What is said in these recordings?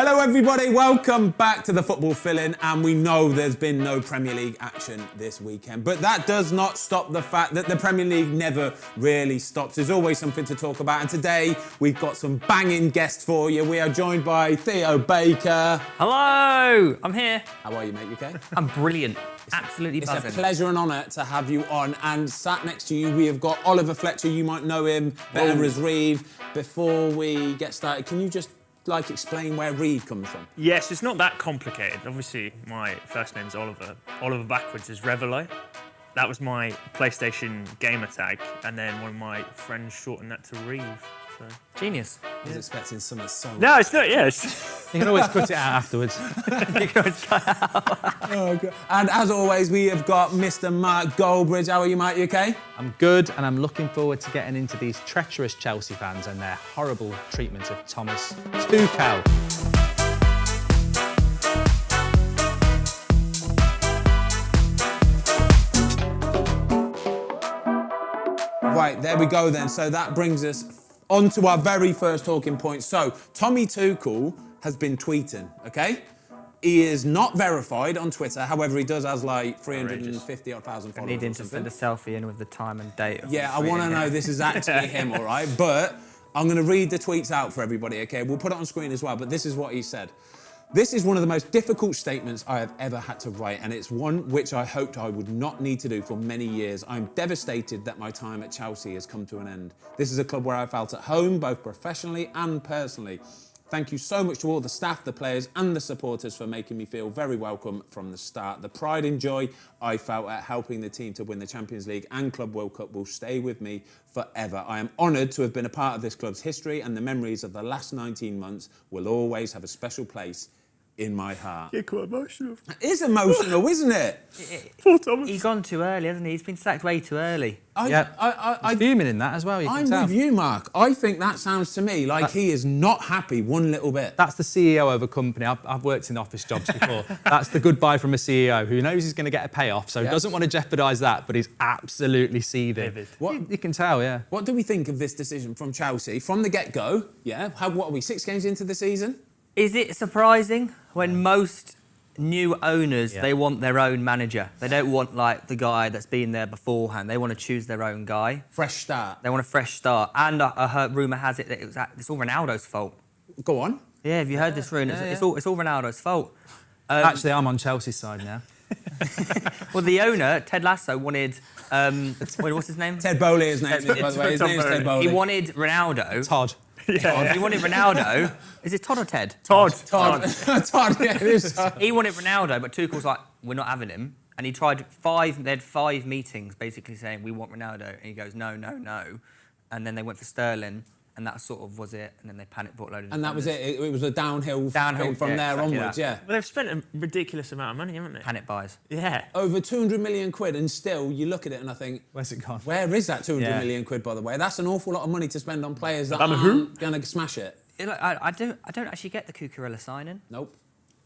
Hello everybody, welcome back to the Football Fill-In, and we know there's been no Premier League action this weekend, but that does not stop the fact that the Premier League never really stops. There's always something to talk about, and today we've got some banging guests for you. We are joined by Theo Baker. Hello, I'm here. How are you, mate? You okay? I'm brilliant. Absolutely buzzing. It's a pleasure and honour to have you on, and sat next to you we have got Oliver Fletcher. You might know him better as Reev. Before we get started, can you just explain where Reev comes from? Yes, it's not that complicated. Obviously, my first name's Oliver. Oliver backwards is Revelo. That was my PlayStation gamer tag, and then one of my friends shortened that to Reev. So. Genius. I was expecting something so... No, it's not, yes. You can always cut it out afterwards. You can always cut out. Oh, God. And as always, we have got Mr. Mark Goldbridge. How are you, mate? You okay? I'm good, and I'm looking forward to getting into these treacherous Chelsea fans and their horrible treatment of Thomas Tuchel. Right, there we go then. So that brings us on to our very first talking point. So, Tommy Tuchel has been tweeting, okay? He is not verified on Twitter. However, he does has like 350,000 followers. I need him to send a selfie in with the time and date. Yeah, I want to know this is actually him, all right? But I'm going to read the tweets out for everybody, okay? We'll put it on screen as well, but this is what he said. This is one of the most difficult statements I have ever had to write, and it's one which I hoped I would not need to do for many years. I'm devastated that my time at Chelsea has come to an end. This is a club where I felt at home, both professionally and personally. Thank you so much to all the staff, the players and the supporters for making me feel very welcome from the start. The pride and joy I felt at helping the team to win the Champions League and Club World Cup will stay with me forever. I am honoured to have been a part of this club's history, and the memories of the last 19 months will always have a special place in my heart. You're quite emotional. It is emotional, isn't it? Poor Thomas. He's gone too early, hasn't he? He's been sacked way too early. I'm fuming in that as well, I'm with you, Mark. I think that sounds to me like he is not happy one little bit. That's the CEO of a company. I've worked in office jobs before. That's the goodbye from a CEO who knows he's going to get a payoff, so doesn't want to jeopardise that, but he's absolutely seething. You can tell, yeah. What do we think of this decision from Chelsea? From the get-go, yeah? What are we, 6 games into the season? Is it surprising when most new owners, they want their own manager? They don't want, like, the guy that's been there beforehand. They want to choose their own guy. Fresh start. They want a fresh start. And I heard, rumour has it that it's all Ronaldo's fault. Go on. Yeah, have you heard this rumour? It's all Ronaldo's fault. Actually, I'm on Chelsea's side now. Well, the owner, Ted Lasso, wanted... what's his name? Ted Bowley, his name is, by the way. His name is Ted Bowley. He wanted Ronaldo. Todd. Yeah. He wanted Ronaldo. Is it Todd or Ted? Todd, yeah, it is. He wanted Ronaldo, but Tuchel's like, we're not having him. And he tried they had 5 meetings basically saying, we want Ronaldo. And he goes, no, no, no. And then they went for Sterling, and that sort of was it. And then they panic bought a load of And that was it. It was a downhill from there onwards, yeah. Well, they've spent a ridiculous amount of money, haven't they? Panic buys. Yeah. Over 200 million quid, and still, you look at it and I think... Where's it gone? Where is that 200 million quid, by the way? That's an awful lot of money to spend on players that aren't going to smash it. I don't actually get the Cucurella signing. Nope.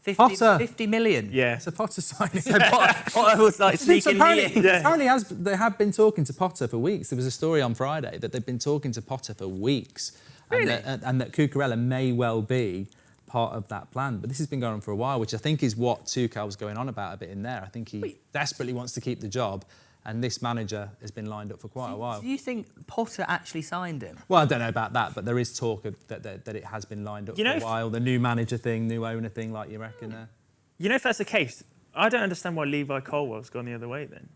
50 million. Yeah. It's a Potter signing. So Potter was like sneaking Apparently they have been talking to Potter for weeks. There was a story on Friday that they've been talking to Potter for weeks. Really? And that Cucurella may well be part of that plan. But this has been going on for a while, which I think is what Tuchel was going on about a bit in there. I think he desperately wants to keep the job, and this manager has been lined up for quite a while. Do you think Potter actually signed him? Well, I don't know about that, but there is talk of that it has been lined up for a while. The new manager thing, new owner thing, like you reckon there? You know, if that's the case, I don't understand why Levi Colwell's gone the other way then.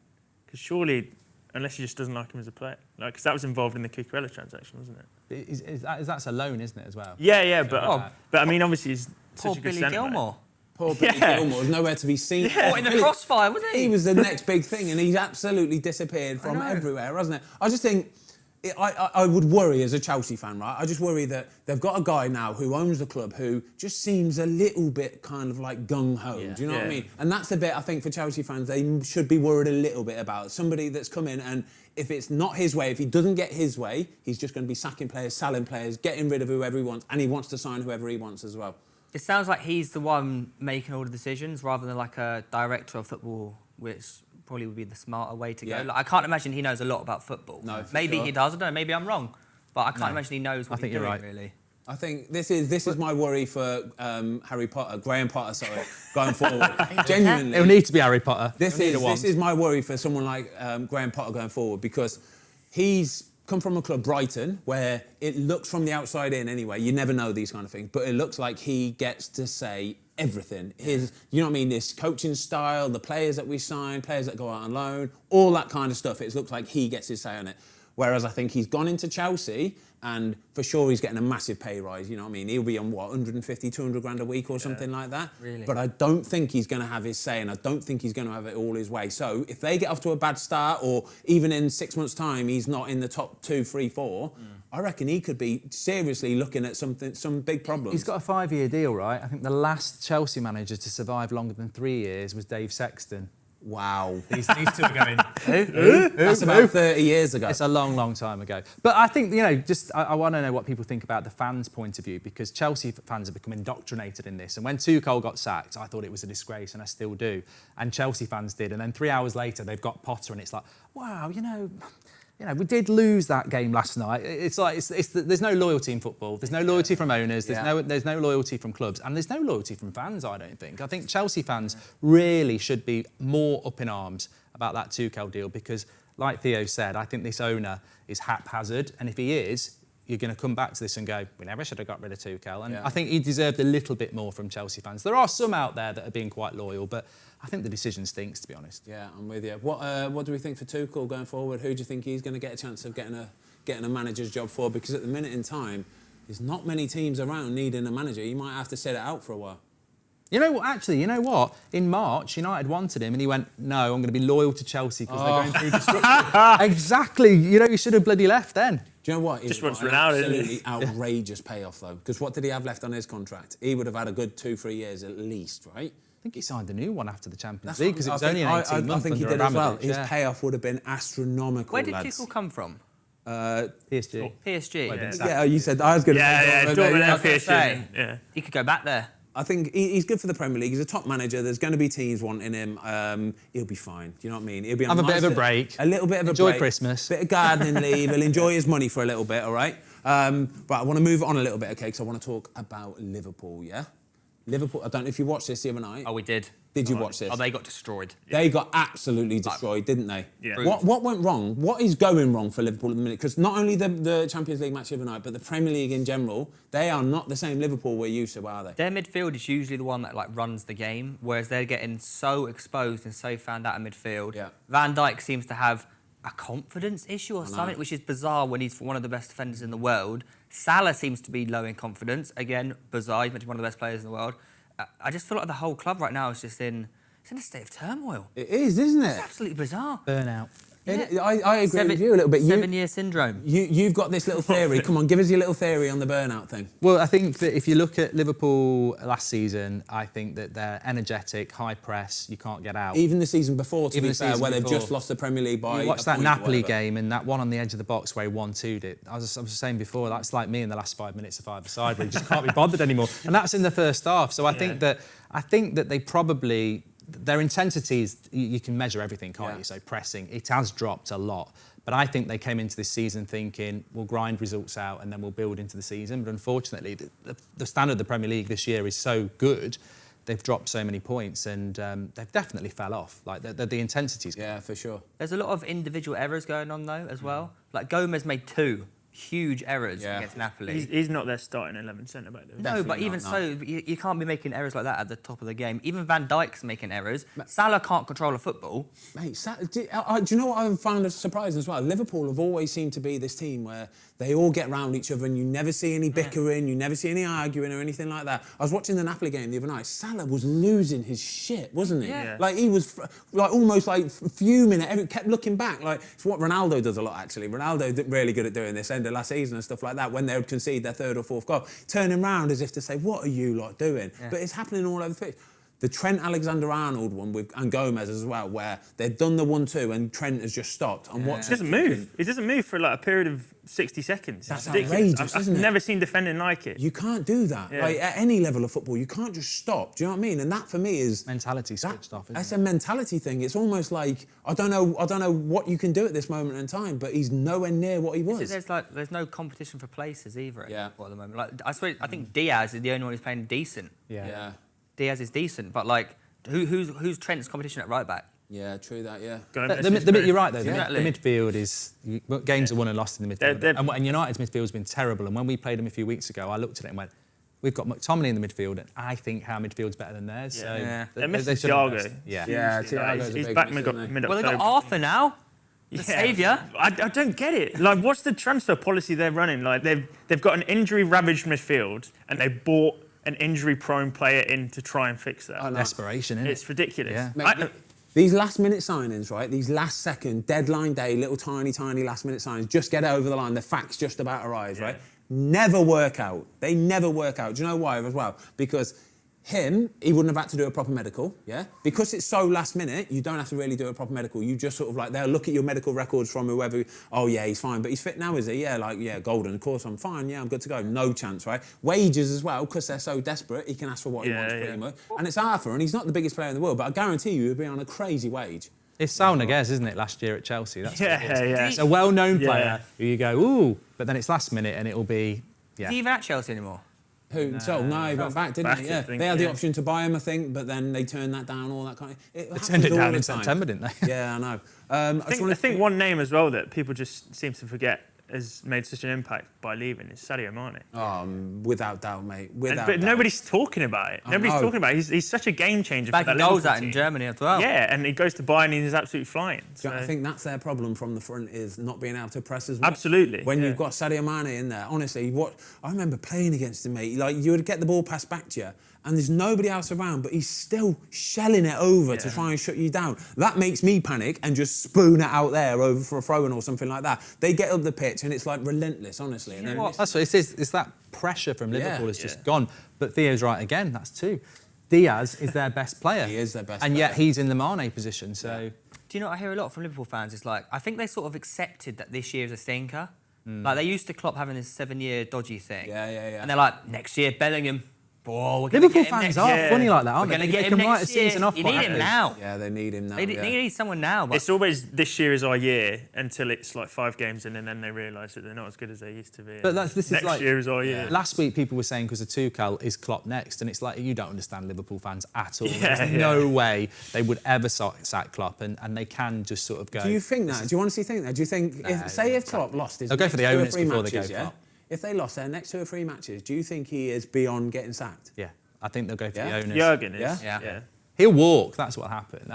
Because surely, unless he just doesn't like him as a player. Because that was involved in the Cucurella transaction, wasn't it? That's a loan, isn't it, as well? Yeah, but I mean, obviously he's Poor such a good Billy centre-back. Gilmore. Poor Billy Gilmore was nowhere to be seen. Yeah. In the crossfire, wasn't he? He was the next big thing, and he's absolutely disappeared from everywhere, hasn't it? I just think... I would worry as a Chelsea fan, right? I just worry that they've got a guy now who owns the club who just seems a little bit kind of like gung-ho, do you know what I mean? And that's the bit I think for Chelsea fans they should be worried a little bit about. Somebody that's come in and if it's not his way, if he doesn't get his way, he's just going to be sacking players, selling players, getting rid of whoever he wants, and he wants to sign whoever he wants as well. It sounds like he's the one making all the decisions rather than like a director of football, which... probably would be the smarter way to go. Like, I can't imagine he knows a lot about football. No, maybe he does. I don't know. Maybe I'm wrong, but I can't imagine he knows what he's doing, really. I think this is my worry for Graham Potter, sorry, going forward. Genuinely. It'll need to be Harry Potter. This is my worry for someone like Graham Potter going forward, because he's come from a club, Brighton, where it looks from the outside in anyway, you never know these kind of things, but it looks like he gets to say everything. His, you know what I mean, this coaching style, the players that we sign, players that go out on loan, all that kind of stuff, it looks like he gets his say on it. Whereas I think he's gone into Chelsea and for sure he's getting a massive pay rise, you know what I mean? He'll be on, 150, 200 grand a week or something like that. Really? But I don't think he's going to have his say, and I don't think he's going to have it all his way. So if they get off to a bad start, or even in 6 months' time he's not in the top 2, 3, 4, I reckon he could be seriously looking at some big problems. He's got a 5-year deal, right? I think the last Chelsea manager to survive longer than 3 years was Dave Sexton. Wow. These two are going, That's about 30 years ago. It's a long, long time ago. But I think, you know, I want to know what people think about the fans' point of view, because Chelsea fans have become indoctrinated in this. And when Tuchel got sacked, I thought it was a disgrace, and I still do. And Chelsea fans did. And then 3 hours later, they've got Potter, and it's like, wow, you know, we did lose that game last night. It's like there's no loyalty in football. There's no loyalty from owners. There's no loyalty from clubs, and there's no loyalty from fans. I don't think. I think Chelsea fans really should be more up in arms about that Tuchel deal, because, like Theo said, I think this owner is haphazard, and if he is, you're going to come back to this and go, we never should have got rid of Tuchel. And I think he deserved a little bit more from Chelsea fans. There are some out there that are being quite loyal, but I think the decision stinks, to be honest. Yeah, I'm with you. What do we think for Tuchel going forward? Who do you think he's going to get a chance of getting a manager's job for? Because at the minute in time, there's not many teams around needing a manager. You might have to sit it out for a while. You know what? Actually, you know what? In March, United wanted him, and he went, "No, I'm going to be loyal to Chelsea because they're going through destruction." Exactly. You know, you should have bloody left then. Do you know what? Just wants an Ronaldo, absolutely outrageous payoff, though. Because what did he have left on his contract? He would have had a good 2-3 years at least, right? I think he signed a new one after the Champions League because it was only an 18 month. I think he under did as well. Abramovich, His payoff would have been astronomical. Where did lads. Tuchel come from? PSG. PSG. Yeah, you said I was going to Yeah, Dortmund and PSG. Yeah. He could go back there. I think he's good for the Premier League. He's a top manager. There's going to be teams wanting him. He'll be fine. Do you know what I mean? He'll be on Have a bit of a break. A little bit of Enjoy a break. Christmas. Bit of gardening leave. He'll enjoy his money for a little bit, all right? But I want to move on a little bit, okay, because I want to talk about Liverpool, yeah? Liverpool, I don't know if you watched this the other night. Oh, we did. Did you watch this? Oh, they got destroyed. They got absolutely destroyed, didn't they? Yeah. What went wrong? What is going wrong for Liverpool at the minute? Because not only the Champions League match the other night, but the Premier League in general, they are not the same Liverpool we're used to, are they? Their midfield is usually the one that runs the game, whereas they're getting so exposed and so found out in midfield. Yeah. Van Dijk seems to have a confidence issue or something, which is bizarre when he's one of the best defenders in the world. Salah seems to be low in confidence. Again, bizarre. He's meant to be one of the best players in the world. I just feel like the whole club right now is just in a state of turmoil. It is, isn't it? It's absolutely bizarre. Burnout. Yeah. I agree with you a little bit. 7-year syndrome. You've got this little theory. Come on, give us your little theory on the burnout thing. Well, I think that if you look at Liverpool last season, I think that they're energetic, high press, you can't get out. Even the season before, to Even be the fair, season where they've before. just lost the Premier League by You watch a that point or Napoli whatever. game and that one on the edge of the box where he 1-2'd it. I was saying before, that's like me in the last 5 minutes of five-a-side where you just can't be bothered anymore. And that's in the first half. So I think that they probably... Their intensity is, you can measure everything, can't you? So pressing, it has dropped a lot. But I think they came into this season thinking, we'll grind results out and then we'll build into the season. But unfortunately, the standard of the Premier League this year is so good, they've dropped so many points and they've definitely fell off. Like, the intensity's gone. Yeah, for sure. There's a lot of individual errors going on, though, as well. Like, Gomez made 2 huge errors against Napoli. He's not their starting 11 centre-back, though. No, but even so, you can't be making errors like that at the top of the game. Even Van Dijk's making errors. Salah can't control a football. Mate, do you know what I've found surprising as well? Liverpool have always seemed to be this team where they all get round each other and you never see any bickering, you never see any arguing or anything like that. I was watching the Napoli game the other night. Salah was losing his shit, wasn't he? Yeah. Like, he was almost fuming at kept looking back. Like, it's what Ronaldo does a lot, actually. Ronaldo did really good at doing this end of last season and stuff like that when they would concede their 3rd or 4th goal. Turning round as if to say, what are you doing? Yeah. But it's happening all over the pitch. The Trent Alexander-Arnold one and Gomez as well, where they've done the 1-2 and Trent has just stopped. And He doesn't move. He doesn't move for like a period of 60 seconds. That's It's ridiculous. outrageous, I've isn't it? never seen defending like it. You can't do that. Yeah. Like, at any level of football, you can't just stop. Do you know what I mean? And that for me is Mentality switched off, isn't That's it? a mentality thing. It's almost like I don't know what you can do at this moment in time, but he's nowhere near what he was. There's no competition for places either at the moment. Like I think Diaz is the only one who's playing decent. Yeah. Diaz is decent, but like who's Trent's competition at right back? Yeah, true that. Yeah. You're right though. Exactly. The midfield is games are won and lost in the midfield, and United's midfield's been terrible. And when we played them a few weeks ago, I looked at it and went, "We've got McTominay in the midfield, and I think our midfield's better than theirs." Yeah. So Yeah. They're missing they should have Thiago. best. Yeah. Yeah, Thiago's a He's big back miss, isn't he? mid-October. Well, they've got Arthur now, the saviour. I don't get it. Like, what's the transfer policy they're running? Like, they've got an injury-ravaged midfield, and they bought an injury-prone player in to try and fix that. Desperation, isn't it? It's ridiculous. Yeah. Mate, these last-minute signings, right? These last-second, deadline day, little tiny last-minute signings, just get it over the line. The facts just about arrive, right? Never work out. They never work out. Do you know why as well? Because he wouldn't have had to do a proper medical, yeah? Because it's so last minute, you don't have to really do a proper medical. You just sort of like, they'll look at your medical records from whoever, oh yeah, he's fine, but he's fit now, is he? Yeah, like, yeah, golden, of course, I'm fine, yeah, I'm good to go. No chance, right? Wages as well, because they're so desperate, he can ask for what he wants pretty much. And it's Arthur, and he's not the biggest player in the world, but I guarantee you he'll be on a crazy wage. It's Saul Niguez, isn't it, last year at Chelsea? That's what it is. Yeah. It's a well-known player who you go, ooh, but then it's last minute and it'll be, Is he even at Chelsea anymore? Who? So, no, he went back, didn't he? Yeah. They had the option to buy him, I think, but then they turned that down, all that kind of... They turned it down in September, didn't they? Yeah, I know. I think one name as well that people just seem to forget has made such an impact by leaving is Sadio Mane. Without doubt, mate. But nobody's talking about it. Nobody's talking about it. He's such a game changer for that goals Liverpool out in team. Germany as well. Yeah, and he goes to Bayern and he's absolutely flying. So. I think that's their problem from the front is not being able to press as much. Absolutely. When you've got Sadio Mane in there, honestly, I remember playing against him, mate. Like, you would get the ball passed back to you, and there's nobody else around, but he's still shelling it over to try and shut you down. That makes me panic and just spoon it out there over for a throw-in or something like that. They get up the pitch and it's like relentless, honestly. And That's what it is. It's that pressure from Liverpool has just gone. But Theo's right again, that's two. Diaz is their best player. He is their best and player. yet he's in the Mane position, so... Do you know what I hear a lot from Liverpool fans? It's like, I think they sort of accepted that this year is a stinker. Like, they used to Klopp having this 7-year dodgy thing. Yeah. And they're like, next year, Bellingham. Oh, Liverpool fans are funny like that, aren't We're they? going to get They him can write a next year. season off You quite need him happily. now. Yeah, they need him now. They need someone now. But It's always this year is our year until it's like 5 games in and then they realise that they're not as good as they used to be. But this is next like... year is our year. Last week people were saying because of Tuchel is Klopp next, and it's like, you don't understand Liverpool fans at all. There's no way they would ever sack Klopp, and they can just sort of go... Do you think that? Do you honestly think that? Do you think... if Klopp lost his They'll go for the next 2 or owners 3 before they matches, go Klopp. If they lost their next 2 or 3 matches, do you think he is beyond getting sacked? Yeah, I think they'll go for the owners. Jurgen is. Yeah. He'll walk, that's what happened.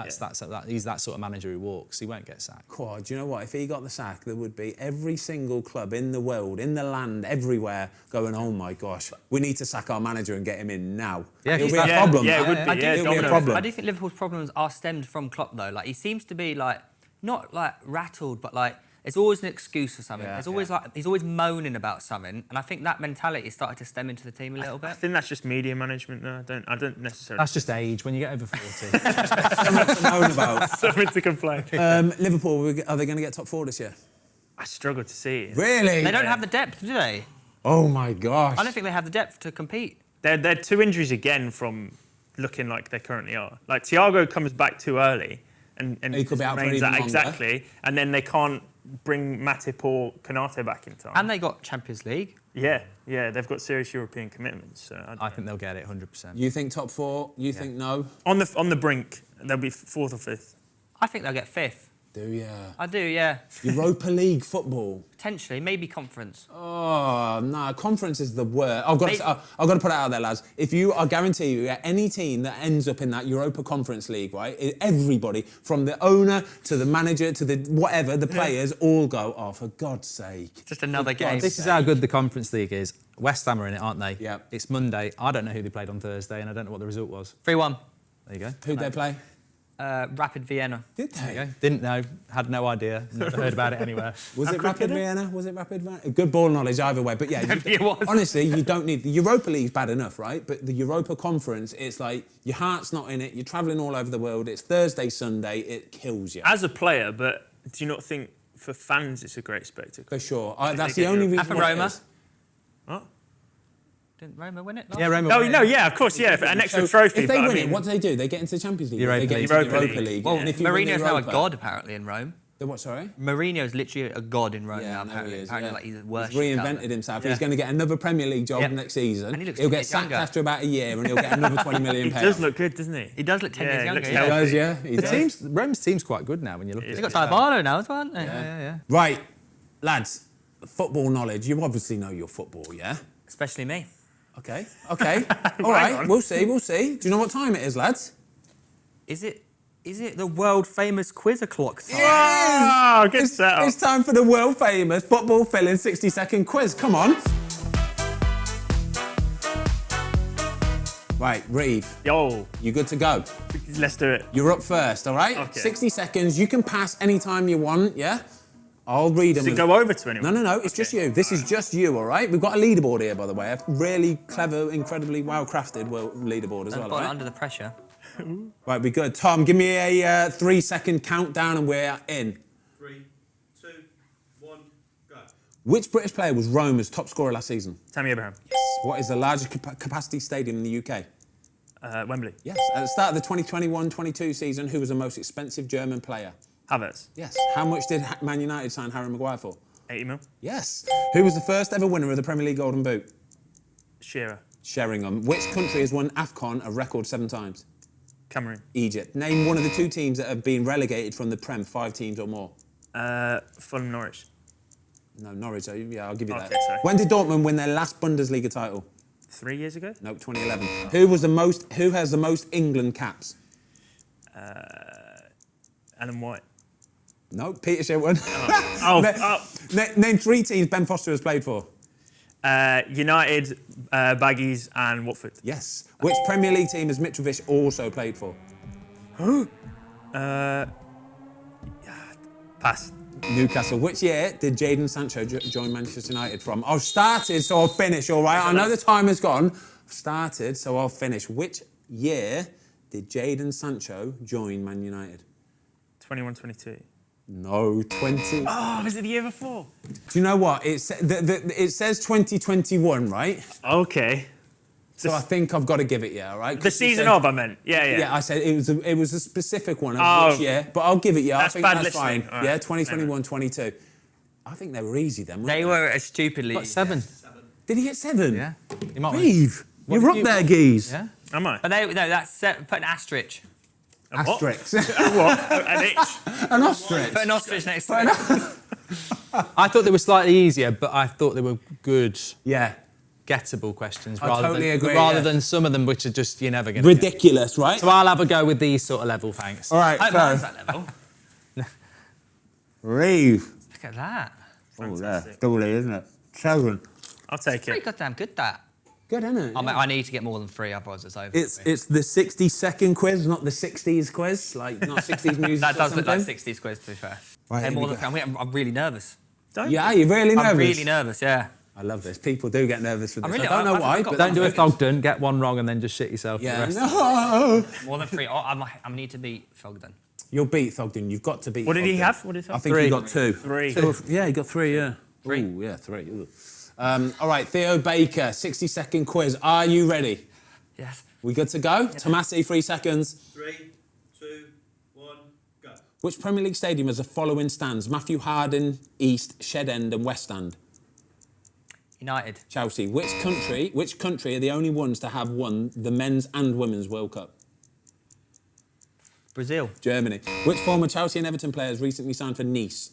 He's that sort of manager who walks. He won't get sacked. God, do you know what? If he got the sack, there would be every single club in the world, in the land, everywhere, going, oh my gosh, we need to sack our manager and get him in now. Yeah, it'll be a problem. Yeah, it would be. It'll be a problem. I do think Liverpool's problems are stemmed from Klopp, though. Like, he seems to be, like, not, like, rattled, but, like, there's always an excuse for something. There's always he's always moaning about something, and I think that mentality started to stem into the team a little bit. I think that's just media management, though. I don't necessarily. That's just age. When you get over 40, Something to moan about. something to complain. Liverpool, are they going to get top 4 this year? I struggle to see it. Really? They don't have the depth, do they? Oh my gosh. I don't think they have the depth to compete. They're 2 injuries again from looking like they currently are. Like, Thiago comes back too early, and He could be out for remains even that longer. exactly, and then they can't bring Matip or Konate back in time. And they got Champions League. Yeah, they've got serious European commitments. So I think they'll get it 100%. You think top 4? You think no? on the brink, they'll be 4th or 5th. I think they'll get 5th. Do ya? I do, yeah. Europa League football. Potentially, maybe conference. Oh, no, conference is the worst. I've got to put it out there, lads. If I guarantee you, any team that ends up in that Europa Conference League, right, everybody, from the owner to the manager to the whatever, the players all go, oh, for God's sake. Just another game. This is how good the Conference League is. West Ham are in it, aren't they? Yeah. It's Monday. I don't know who they played on Thursday, and I don't know what the result was. 3-1. There you go. Who'd they play? Rapid Vienna. Did they? Okay. Didn't know, had no idea, never heard about it anywhere. Was it quick Rapid is it? Vienna? Was it Rapid Vienna? Good ball knowledge either way, but yeah. It was. Honestly, you don't need... The Europa League's bad enough, right? But the Europa Conference, it's like, your heart's not in it, you're travelling all over the world, it's Thursday, Sunday, it kills you. As a player, but do you not think for fans it's a great spectacle? For sure. That's they the get only Europa. reason After why it Roma? is. What? Didn't Roma win it? Yeah, Roma. Oh, won it. no, yeah, of course, yeah, an extra trophy. If they but win I mean, it, what do they do? They get into the Champions League. Europa They get League. into the Europa Europa League. League. Well, And if you win the Mourinho's now a Europa- god apparently in Rome. The what, sorry? Mourinho's literally a god in Rome Yeah, now. I know Apparently, he is, apparently yeah. like he's He's worshipped. reinvented himself. Yeah. He's going to get another Premier League job Yeah. next season. And he looks He'll 10 get years sacked younger. after about a year and he'll get another 20 million he pounds. does look good, doesn't he? He does look 10 years Yeah, he younger. looks He Yeah. healthy. does, yeah. He The does. Rome's team's quite good now when you look at It it. is. They got Dybala now as well, haven't they? Yeah. Right, lads, football knowledge. You obviously know your football, yeah? Especially me. Okay. All right, on. we'll see. Do you know what time it is, lads? Is it the world famous quiz o'clock time? Oh, good It's setup. time for the world famous football filling 60-second quiz. Come on. Right, Reev, Yo, you good to go? let's do it. You're up first, all right? Okay. 60 seconds. You can pass anytime you want, yeah? I'll read them. Does it go over to anyone? No, it's just you. This is just you, all right? We've got a leaderboard here, by the way. A really clever, incredibly well-crafted leaderboard as Don't well, put all it right? under the pressure. Right, we're good. Tom, give me a 3-second countdown and we're in. 3, 2, 1, go. Which British player was Roma's top scorer last season? Tammy Abraham. Yes. What is the largest capacity stadium in the UK? Wembley. Yes. At the start of the 2021-22 season, who was the most expensive German player? Havertz. Yes. How much did Man United sign Harry Maguire for? 80 mil. Yes. Who was the first ever winner of the Premier League Golden Boot? Shearer. Sheringham. Which country has won AFCON a record 7 times? Cameroon. Egypt. Name one of the 2 teams that have been relegated from the Prem, 5 teams or more. Fulham Norwich. No, Norwich. Yeah, I'll give you that. Okay, sorry. When did Dortmund win their last Bundesliga title? 3 years ago? No, 2011. Who has the most England caps? Alan White. No, Peter Shilton. Oh, Name 3 teams Ben Foster has played for. United, Baggies and Watford. Yes. Which Premier League team has Mitrovic also played for? Pass. Newcastle. Which year did Jadon Sancho join Manchester United from? I've started, so I'll finish, all right? I know the time has gone. I've started, so I'll finish. Which year did Jadon Sancho join Man United? 21-22. No, 20. Oh, was it the year before? Do you know what? It says 2021, right? Okay. So I think I've got to give it, yeah, all right? The season of, I meant. Yeah. Yeah, I said it was a specific one of Oh. which year, but I'll give it, yeah. That's I think bad that's listening. fine. All right. Yeah, 2021-22. I think they were easy then, weren't They were a stupidly. Got 7. Did he get 7? Yeah. You might Reeve, What you're did up there, geez. Yeah. Am I? But no, that's put an asterisk. A what? Asterisk. What? An itch. An ostrich. Put an ostrich next to it. I thought they were slightly easier, but I thought they were good, Yeah. gettable questions I totally agree, yeah. than some of them which are just you're never going to Ridiculous, right? So I'll have a go with these sort of level, thanks. All right, I hope mine's so that level. Reeve. Look at that. Oh, there. Double E, isn't it? 7. I'll take Pretty it. goddamn good, that. Good, isn't it? I need to get more than 3, otherwise it's over. It's for me. the 60-second quiz, not the 60s quiz. Like, not 60s music That or does look like something. 60s quiz, to be fair. Right, Hey, here more we than 3. I'm really nervous. Don't. Yeah, you're really nervous. I'm really nervous, yeah. I love this. People do get nervous with I'm this. really- I don't know I've why, got but Don't do a focus. Thogden, get one wrong and then just shit yourself for the yeah. rest. No. More than 3. I need to beat Fogden. You'll beat Thogden. You've got to beat What did he Thogden. have? What did he have? I think 3. he got 2. 3. Yeah, he got 3, yeah. 3? Ooh, yeah, 3. Ooh. All right, Theo Baker, 60-second quiz. Are you ready? Yes. We good to go? Tomasi, 3 seconds. 3, 2, 1, go. Which Premier League stadium has the following stands? Matthew Harding, East, Shed End and West End. United. Chelsea. Which country are the only ones to have won the men's and women's World Cup? Brazil. Germany. Which former Chelsea and Everton player has recently signed for Nice?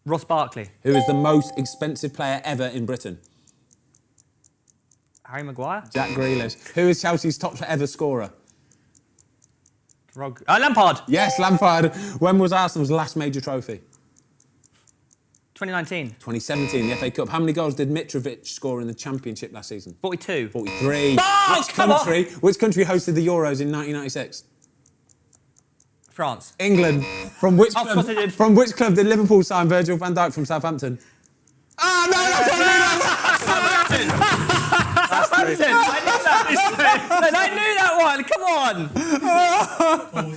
Ross Barkley. Who is the most expensive player ever in Britain? Harry Maguire. Jack Grealish. Who is Chelsea's top ever scorer? Lampard. Yes, Lampard. When was Arsenal's last major trophy? 2019. 2017, the FA Cup. How many goals did Mitrovic score in the Championship last season? 42. 43. Oh, come on. Which country hosted the Euros in 1996? France. England. From which Of course I did. From which club did Liverpool sign Virgil van Dijk from Southampton? Ah, no, that's Southampton! I knew that one, come on!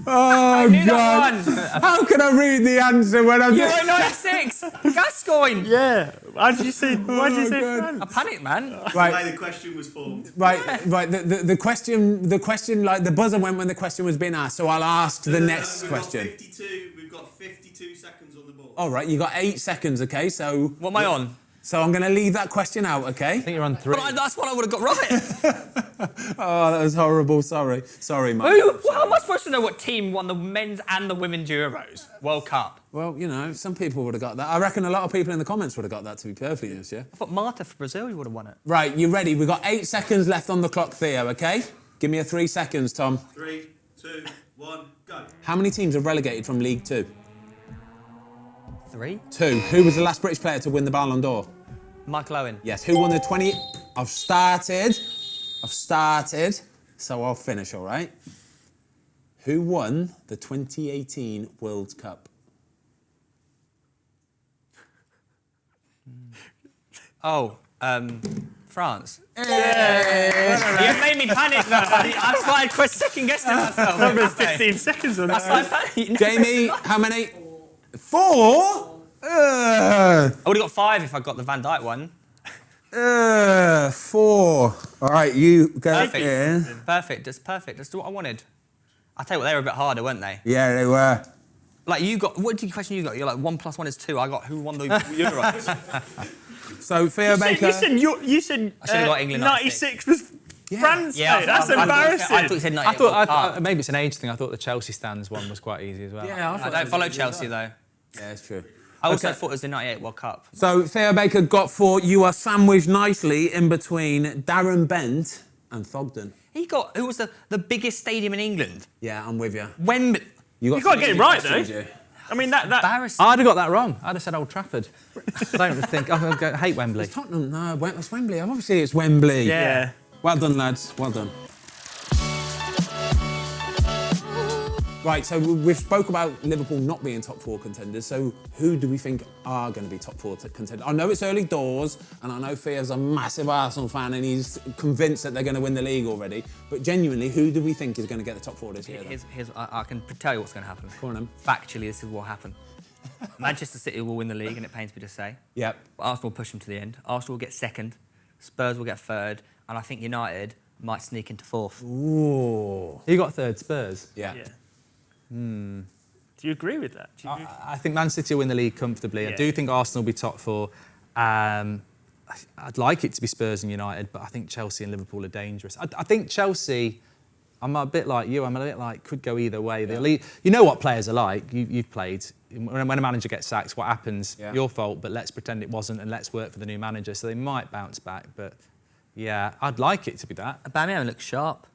Oh, knew God. that one. How can I read the answer when I'm... Euro 96! Gascoigne! Yeah. Why did you say God. France? I panicked, man. Right. Why the question was formed. Right. The question, like the buzzer went when the question was being asked. So I'll ask the next question. We've got 52 seconds on the board. All right, you got 8 seconds. Okay, so What am I on? so I'm going to leave that question out. Okay. I think you're on 3. But that's what I would have got right. Oh, that was horrible. Sorry, Mike. How am I supposed to know what team won the men's and the women's Euros World Cup? Well, you know, some people would have got that. I reckon a lot of people in the comments would have got that. To be perfectly honest, yeah. I thought Marta for Brazil would have won it. Right, you ready? We've got 8 seconds left on the clock, Theo. Okay. Give me a 3 seconds, Tom. 3, 2, 1, go. How many teams are relegated from League 2? 3. 2. Who was the last British player to win the Ballon d'Or? Michael Owen. Yes. Who won the 20? I've started. So I'll finish, all right? Who won the 2018 World Cup? Oh, France. You made me panic though. That's why I second guessing myself. Number 15 seconds on That's that. why I panicked. Jamie, how many? 4? I would have got 5 if I got the Van Dijk one. 4. All right, you go Perfect. in. Perfect. That's perfect. That's what I wanted. I tell you what, they were a bit harder, weren't they? Yeah, they were. Like you got. What question you got? You're like 1 + 1 is 2. I got who won the Euros. So Theo Baker. You said I should have got England 96 was France, Yeah, mate. That's I embarrassing. thought you said 98. I thought World Cup. maybe it's an age thing. I thought the Chelsea stands one was quite easy as well. Yeah, I don't follow Chelsea though. Yeah, it's true. I also Okay. thought it was the 98 World Cup. So Theo Baker got 4. You are sandwiched nicely in between Darren Bent and Thogden. He got. Who was the biggest stadium in England? Yeah, I'm with you. Wembley. You gotta get it right, though. questions, you. I mean, that Embarrassing. I'd have got that wrong. I'd have said Old Trafford. I don't think. I hate Wembley. Tottenham, no, it's Wembley. Obviously, it's Wembley. yeah. Well done, lads. Well done. Right, so we've spoke about Liverpool not being top 4 contenders. So who do we think are going to be top 4 contenders? I know it's early doors, and I know Theo's a massive Arsenal fan, and he's convinced that they're going to win the league already. But genuinely, who do we think is going to get the top 4 this year? then? I can tell you what's going to happen. Go on, then. Factually, this is what happened. Manchester City will win the league, and it pains me to say. Yep. But Arsenal will push them to the end. Arsenal will get 2nd. Spurs will get 3rd. And I think United might sneak into 4th. Ooh. You got 3rd, Spurs. Yeah. Yeah. Do you agree with that? Do you agree? I think Man City will win the league comfortably. I Yeah. do think Arsenal will be top 4. I'd like it to be Spurs and United, but I think Chelsea and Liverpool are dangerous. I think Chelsea, I'm a bit like you, I'm a bit like, could go either way. You know what players are like, you've played. When a manager gets sacked, what happens? Yeah. Your fault, but let's pretend it wasn't and let's work for the new manager. So they might bounce back, but yeah, I'd like it to be that. Aubameyang looks sharp.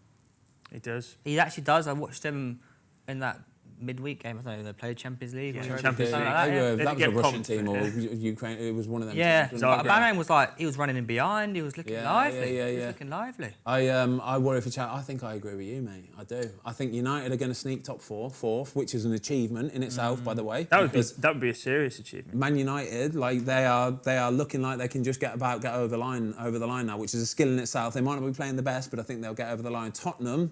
He does. He actually does. I watched him in that midweek game. I don't know, they played Champions League. Yeah, or Europa, Champions something League. like that, yeah. That was a get Russian pumped, team or yeah. Ukraine. It was one of them. Yeah, teams, but wasn't it? Aubameyang was like, he was running in behind, he was looking Yeah, lively. yeah, He was yeah. looking lively. I worry for Chelsea. I think I agree with you, mate. I do. I think United are going to sneak top 4, 4th, which is an achievement in itself, by the way. That would be a serious achievement. Man United, like they are looking like they can just get over the line now, which is a skill in itself. They might not be playing the best, but I think they'll get over the line. Tottenham,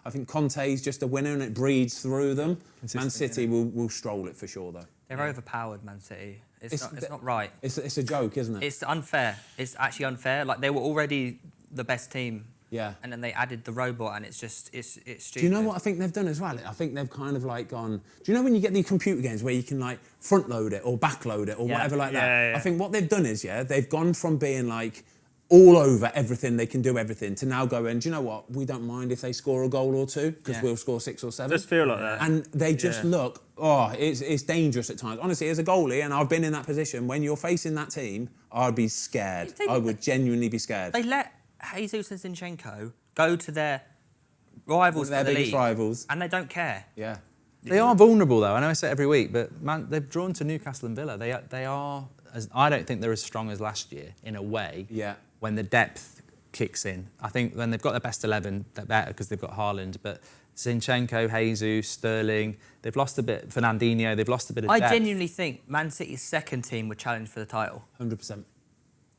I think Conte's just a winner and it breeds through them. Man City will stroll it for sure, though. They're overpowered, Man City. It's not right. It's a joke, isn't it? It's unfair. It's actually unfair. Like, they were already the best team. Yeah. And then they added the robot, and it's stupid. Do you know what I think they've done as well? I think they've kind of like gone. Do you know when you get these computer games where you can like front load it or back load it or whatever like that? Yeah. I think what they've done is they've gone from being like all over everything, they can do everything, to now going, do you know what? We don't mind if they score a goal or 2 because we'll score 6 or 7. It does feel like that. And they just look. It's dangerous at times. Honestly, as a goalie, and I've been in that position, when you're facing that team, I'd be scared. I would genuinely be scared. They let Jesus and Zinchenko go to their rivals Their for the biggest league, rivals. and they don't care. Yeah. They are vulnerable, though. I know I say it every week, but man, they've drawn to Newcastle and Villa. They are. I don't think they're as strong as last year in a way. Yeah. When the depth kicks in. I think when they've got their best 11, they're better because they've got Haaland. But Zinchenko, Jesus, Sterling, they've lost a bit. Fernandinho, they've lost a bit of depth. I genuinely think Man City's second team would challenge for the title. 100%.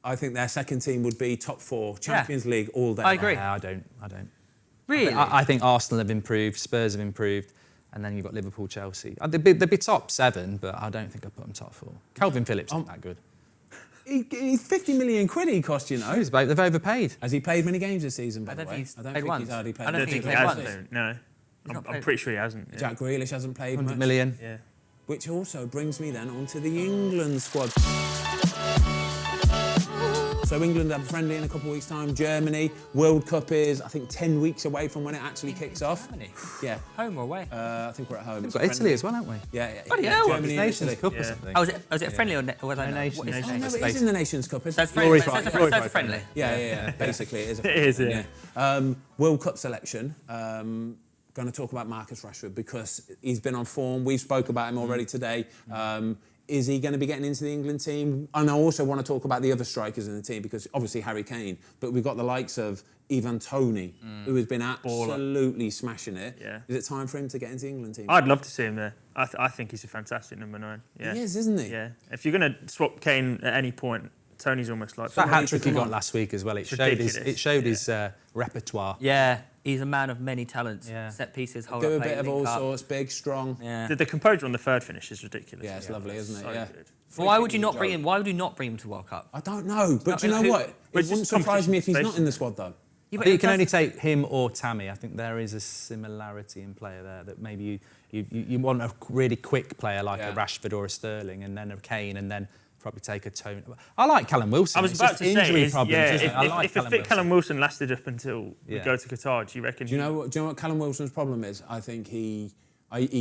I think their second team would be top 4, Champions League all day. I agree. Yeah, I don't. Really? I think Arsenal have improved, Spurs have improved, and then you've got Liverpool, Chelsea. They'd be top 7, but I don't think I'd put them top 4. Calvin Phillips isn't that good. He's 50 million quid he cost, you know. They've overpaid. Has he played many games this season, by I the don't way? think he's I don't played think once. he's hardly played. I don't think he he played hasn't. once. No, I'm pretty sure he hasn't. Yeah. Jack Grealish hasn't played 100 much. million. Yeah. Which also brings me then onto the England squad. So England have a friendly in a couple of weeks' time. Germany. World Cup is, I think, 10 weeks away from when it actually kicks off. Germany? Yeah. Home or away? I think we're at home. We've It's got a Italy friendly. as well, haven't we? Yeah. Bloody hell, Germany and Nations Italy. Cup or Yeah. something. Oh, is it a friendly or was I Nations what is it? No, Cup. it is in the Nations Cup, isn't That's it? friendly. Glorified- That's a glorified friendly. Yeah. Basically, it is. It is, yeah. World Cup selection. Going to talk about Marcus Rashford because he's been on form. We spoke about him already today. Is he going to be getting into the England team? And I also want to talk about the other strikers in the team because obviously Harry Kane, but we've got the likes of Ivan Toney, who has been absolutely smashing it. Yeah. Is it time for him to get into the England team? I'd love to see him there. I think he's a fantastic number 9. Yeah. He is, isn't he? Yeah. If you're going to swap Kane at any point, Tony's almost like That Someone hat trick to he come got on. last week as well. It Ridiculous. showed his repertoire. Yeah, he's a man of many talents. Yeah. Set pieces, hold Do up a play, bit of all link up. sorts, big, strong. Yeah. The composure on the third finish is ridiculous. Yeah, it's lovely, isn't it? So Yeah. good. Why would you not bring him? Why would you not bring him to World Cup? I don't know, but not do you know who- what? But It it's wouldn't just surprise me if he's not competition in the squad, though. Yeah, I think you can it only does- take him or Tammy. I think there is a similarity in player there that maybe you want a really quick player like a Rashford or a Sterling, and then a Kane, and then probably take a Tony. I like Callum Wilson. I was It's about just to injury say, problems, yeah, isn't it? I like if a Callum fit Wilson. Callum Wilson lasted up until we Yeah. go to Qatar, do you reckon? Do you know what Callum Wilson's problem is? I think he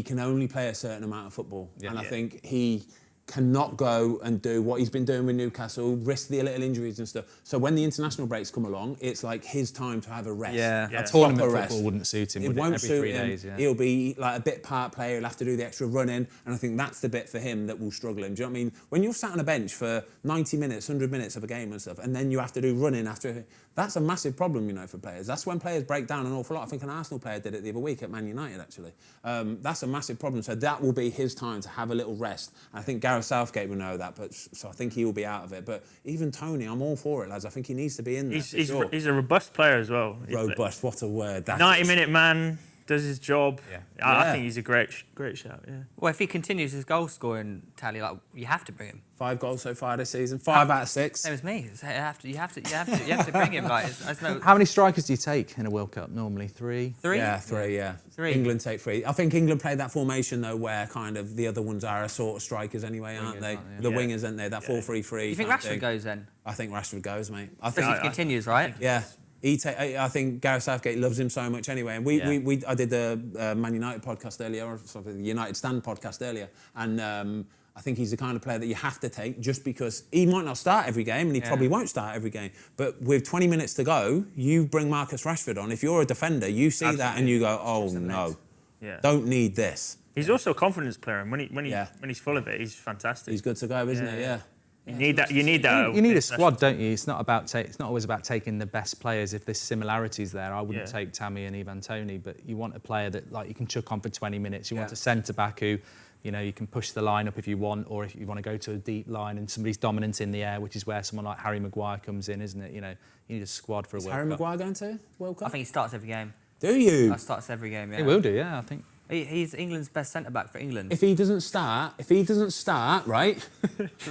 can only play a certain amount of football, and I think he cannot go and do what he's been doing with Newcastle, risk the little injuries and stuff. So when the international breaks come along, it's like his time to have a rest. Yeah. A Yeah. Tournament proper football rest. wouldn't suit him, It would it? won't Every suit 3 him. days, yeah. He'll be like a bit part player. He'll have to do the extra running, and I think that's the bit for him that will struggle him. Do you know what I mean? When you're sat on a bench for 90 minutes, 100 minutes of a game and stuff, and then you have to do running after, that's a massive problem, you know, for players. That's when players break down an awful lot. I think an Arsenal player did it the other week at Man United, actually. That's a massive problem. So that will be his time to have a little rest. And I think Gareth Southgate will know that, but so I think he will be out of it. But even Tony, I'm all for it, lads. I think he needs to be in there. He's a robust player as well. Robust, what a word. That 90-minute man, does his job. Yeah. I Yeah. think he's a great shout. Yeah. Well, if he continues his goal scoring tally, like you have to bring him. 5 goals so far this season, 5 out of 6. Same as me. You have to bring him. Like, it's no How many strikers do you take in a World Cup normally? 3? 3. Yeah, 3, yeah. 3. England take 3. I think England play that formation, though, where kind of the other ones are a sort of strikers anyway, aren't they? aren't they? The Yeah. wingers, aren't they? That 4-3-3. You think kind of Rashford thing. goes then? I think Rashford goes, mate. I Especially think, if he continues, right? yeah. I think Gareth Southgate loves him so much anyway. And I did the Man United podcast earlier, or something, the United Stand podcast earlier, and I think he's the kind of player that you have to take just because he might not start every game and he probably won't start every game. But with 20 minutes to go, you bring Marcus Rashford on. If you're a defender, you see that and you go, oh no, Yeah. don't need this. He's also a confidence player, and when Yeah. he's full of it, he's fantastic. He's good to go, isn't he? Yeah. You need that. You need that. You need a squad, don't you? It's not always about taking the best players. If there's similarities there, I wouldn't take Tammy and Ivan Toney, but you want a player that like you can chuck on for 20 minutes. You want a centre back who, you know, you can push the line up if you want, or if you want to go to a deep line and somebody's dominant in the air, which is where someone like Harry Maguire comes in, isn't it? You know, you need a squad for a Is World Harry Cup. Maguire going to World Cup? I think he starts every game. Do you? He starts every game. Yeah. He will do, yeah. I think. He's England's best centre back for England. If he doesn't start, right?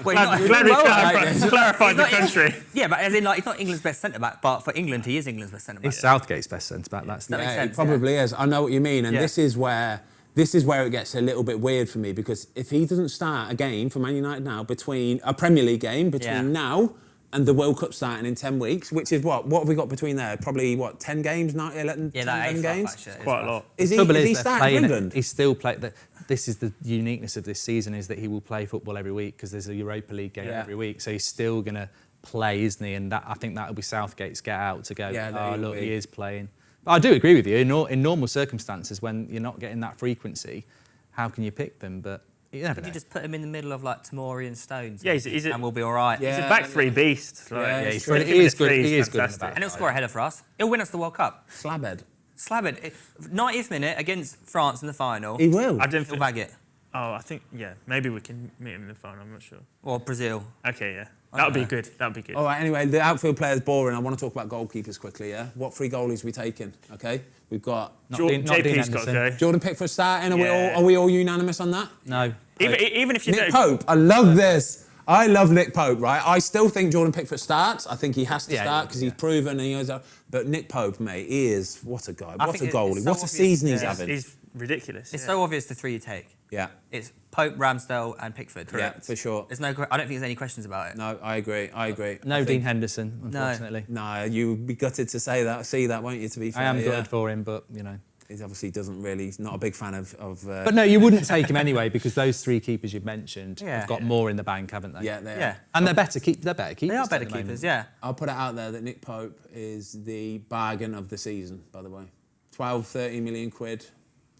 Well, Glad we clarified the country. Yeah, but as in, like, he's not England's best centre back, but for England, he is England's best centre back. He's Southgate's best centre back. That's That the makes Yeah, sense, it probably is. I know what you mean, and Yeah. this is where it gets a little bit weird for me because if he doesn't start a game for Man United now between a Premier League game between now and the World Cup starting in 10 weeks, which is what have we got between there? Probably 10 games, 11 Yeah, 10 that is games. actually. It's Quite a rough. lot. Is he trouble is they're starting for playing England? He's still playing. This is the uniqueness of this season is that he will play football every week because there's a Europa League game every week. So he's still going to play, isn't he? And I think that will be Southgate's get out to go. Yeah, Look, he is playing. But I do agree with you. In normal circumstances, when you're not getting that frequency, how can you pick them? But You never Could know. you just put him in the middle of like Tamori and Stones? Yeah, he's a- and we'll be all right. Yeah. He's a back three beast. Like, Yeah, he's stick good. him He in is the good. three, He he's is good in the fantastic. back. And he'll score a header for us. He'll win us the World Cup. Slabhead. Slab it. 90th minute against France in the final. He will. I don't He'll think. bag it. Oh, I think maybe we can meet him in the final. I'm not sure. Or Brazil. Okay, yeah, that would be good. That would be good. All right, anyway, the outfield player's boring. I want to talk about goalkeepers quickly, yeah? What 3 goalies we taking, okay? We've got Not Dean JP's got to Henderson. go. Jordan Pickford starting. Yeah. Are we all unanimous on that? No. Even if you Nick don't. Pope, I love this. I love Nick Pope, right? I still think Jordan Pickford starts. I think he has to Yeah, start because he's proven and he knows. But Nick Pope, mate, he is what a guy, I what a think goalie, it's so what a obvious. season he's Yeah. having. He's ridiculous. It's yeah. so obvious the 3 you take. Yeah, It's Pope, Ramsdale, and Pickford. yeah, for sure. There's no. I don't think there's any questions about it. No, I agree. I agree. No I Dean think- Henderson, unfortunately. No, you would be gutted to say that, see that, won't you? To be fair, I am yeah. gutted for him, but you know. He obviously doesn't really. He's not a big fan of. But no, you wouldn't take him anyway because those 3 keepers you've mentioned Yeah. have got more in the bank, haven't they? yeah, they are. Yeah. And they're better keepers. They are better at the moment. keepers. Yeah. I'll put it out there that Nick Pope is the bargain of the season, by the way. 12, 13 million quid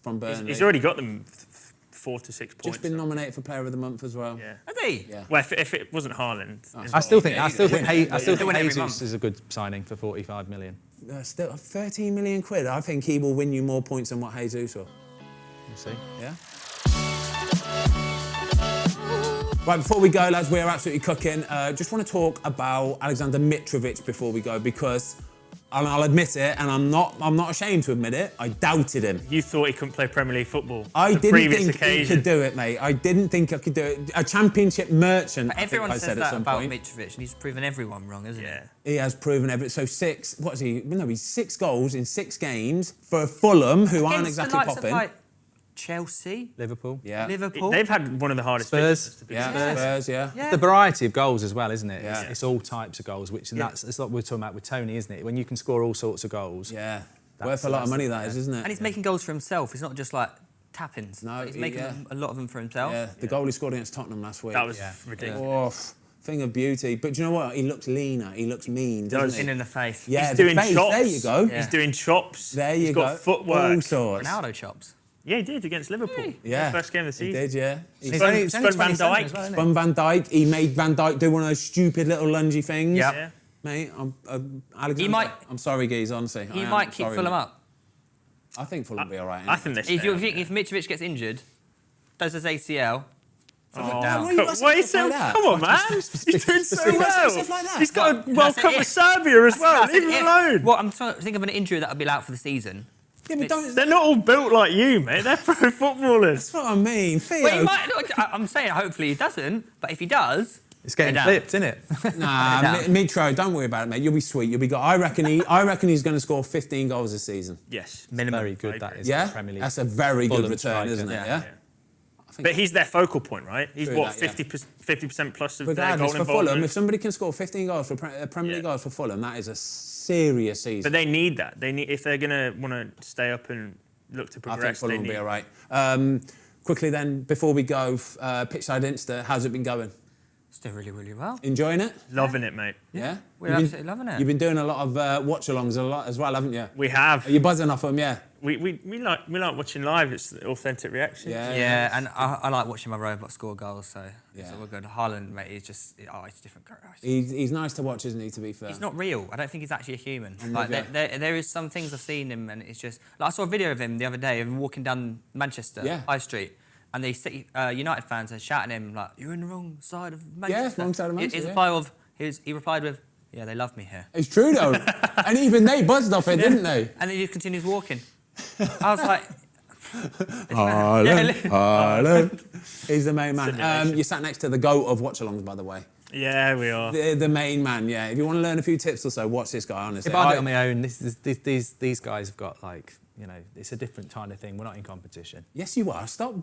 from Burnley. He's already got them 4 to 6 points. just been nominated for Player of the Month as well. Yeah. Are they? Yeah. Well, if it wasn't Haaland, I still think They win every Jesus month. is a good signing for 45 million. Still 13 million quid. I think he will win you more points than what Jesus will. We'll see. Yeah. Right, before we go, lads, we're absolutely cooking. Just want to talk about Alexander Mitrovic before we go because, and I'll admit it, and I'm not ashamed to admit it, I doubted him. you thought he couldn't play Premier League football. I the didn't previous think occasion. he could do it, mate. I didn't think I could do it. A championship merchant, But I think everyone I says said at that some about point. Mitrovic, and he's proven everyone wrong, isn't Yeah. He has proven everything. So 6, what is he? No, he's 6 goals in 6 games for Fulham, who aren't Against the exactly likes of, popping. like, Chelsea, Liverpool. Yeah. Liverpool. They've had one of the hardest Spurs. fixtures, to be Yeah, fair. Spurs, yeah. Yeah. The variety of goals as well, isn't it? Yeah. It's all types of goals, which and that's it's like we're talking about with Tony, isn't it? When you can score all sorts of goals. Yeah. That's- Worth a lot of that's- money, that is, isn't it? And he's making goals for himself. It's not just like tap-ins. No, he's making yeah. a lot of them for himself. Yeah, the goal he scored against Tottenham last week. That was Yeah. ridiculous. Oh, thing of beauty. But do you know what? He looks leaner. He looks mean, doesn't In he? the face. Yeah, He's the doing face, chops. there you go. Yeah. He's doing chops. There you He's go. got footwork. All sorts. Ronaldo chops. Yeah, he did against Liverpool. Yeah. First game of the He season. did, yeah. He He's Spun- only Spun Van 27 Dijk. as well, isn't he? spun Van Dijk. He made Van Dijk do one of those stupid little lungy things. Yeah. Yeah. Mate, Alexander, He might- I'm sorry, Geese, honestly. He I am might keep sorry, Fulham mate. up. I think Fulham will be all right. I think they If, stay up, if Mitrovic gets injured, does his ACL, Oh, down. Why are you come, asking why are you stuff so, like that? come on, man. He's doing so well. stuff like that. He's got a Well, World that's Cup it. with Serbia as well. I said Leave him if. alone. Well, I'm trying to think of an injury that would be out for the season. Yeah, but don't. They're not all built like you, mate. They're pro footballers. That's what I mean. Theo. Well, he might. I'm saying hopefully he doesn't, but if he does, It's getting They're down. flipped, isn't it? Nah, down. Mitro, don't worry about it, mate. You'll be sweet. You'll be good. I reckon he's going to score 15 goals this season. Yes. minimum. Very good, I that agree. is. Yeah, for Premier League. that's a very good Fulham return, striker. isn't it? Yeah. Yeah. But he's their focal point, right? He's True what, that, yeah. 50% plus of their Regardless, goal for Fulham, if involvement. somebody can score 15 goals for Premier League Yeah. goals for Fulham, that is a serious season. But they need that. They need if they're gonna want to stay up and look to I think progress. They Fulham will need. be all right. Quickly then, before we go, Pitchside Insta, how's it been going? It's doing really, really well. Enjoying it? Loving it, mate. Yeah. We're You've been- absolutely loving it. You've been doing a lot of watch-alongs as well, haven't you? We have. Are you buzzing off them? Yeah. We like watching live. It's authentic reaction. Yeah, and I like watching my robot score goals, so it's Yeah. all good. Haaland, mate, he's just, it's different. He's nice to watch, isn't he? To be fair. He's not real. I don't think he's actually a human. I'm Like with there is some things I've seen him, and it's just like I saw a video of him the other day of him walking down Manchester High Street, and the City United fans are shouting at him like, "You're in the wrong side of Manchester." wrong side of Manchester, His yeah. reply he replied with, "Yeah, they love me here," It's true though, and even they buzzed off it, didn't they? and then he just continues walking. I was like, Haaland. He's the main man. Simulation. You sat next to the goat of watch-alongs, by the way. Yeah, we are. The main man, yeah. If you want to learn a few tips or so, watch this guy, honestly. If I do it on my own, these guys have got it's a different kind of thing. We're not in competition. Yes, you are. Stop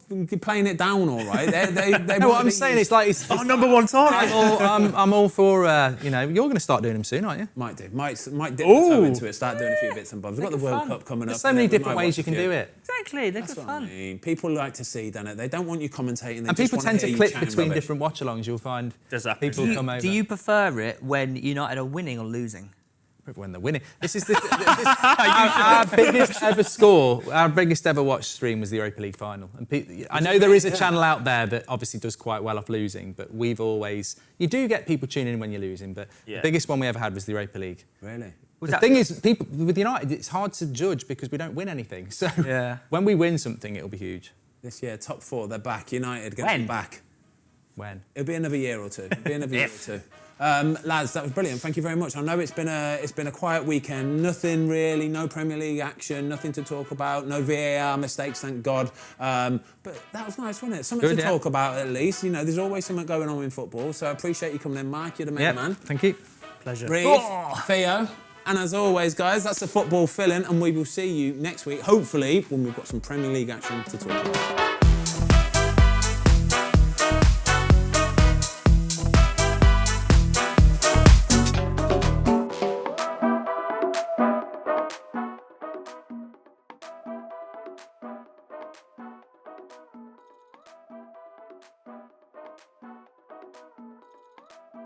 playing it down, all right? They No, what I'm saying is like it's Our number one target. I'm all for you're going to start doing them soon, aren't you? Might dip my toe Ooh. into it, start doing a few bits and bobs. We've got the Make it World fun. Cup coming There's up. so many we different might ways watch you a can few. do it. exactly, they're That's good what I fun. mean. People like to see, don't it? They don't want you commentating. They And just people want tend to hear you click chatting between rubbish. different watch-alongs. You'll find Does happen. people come over. Do you prefer it when United are winning or losing? when they're winning. This is our biggest ever score. Our biggest ever watch stream was the Europa League final. And I know there is a channel out there that obviously does quite well off losing, but we've always... You do get people tuning in when you're losing, but the biggest one we ever had was the Europa League. Really? The thing is, people with United, it's hard to judge because we don't win anything. So when we win something, it'll be huge. This year, top 4, they're back. United get them back. When? It'll be another year or two. Lads, that was brilliant. Thank you very much. I know it's been a quiet weekend. Nothing really, no Premier League action, nothing to talk about, no VAR mistakes, thank God. But that was nice, wasn't it? Something to talk about at least. You know, there's always something going on in football. So I appreciate you coming in, Mark. You're the main man. Thank you. Pleasure. Reev, Theo. And as always, guys, that's the football fill-in, and we will see you next week, hopefully, when we've got some Premier League action to talk about.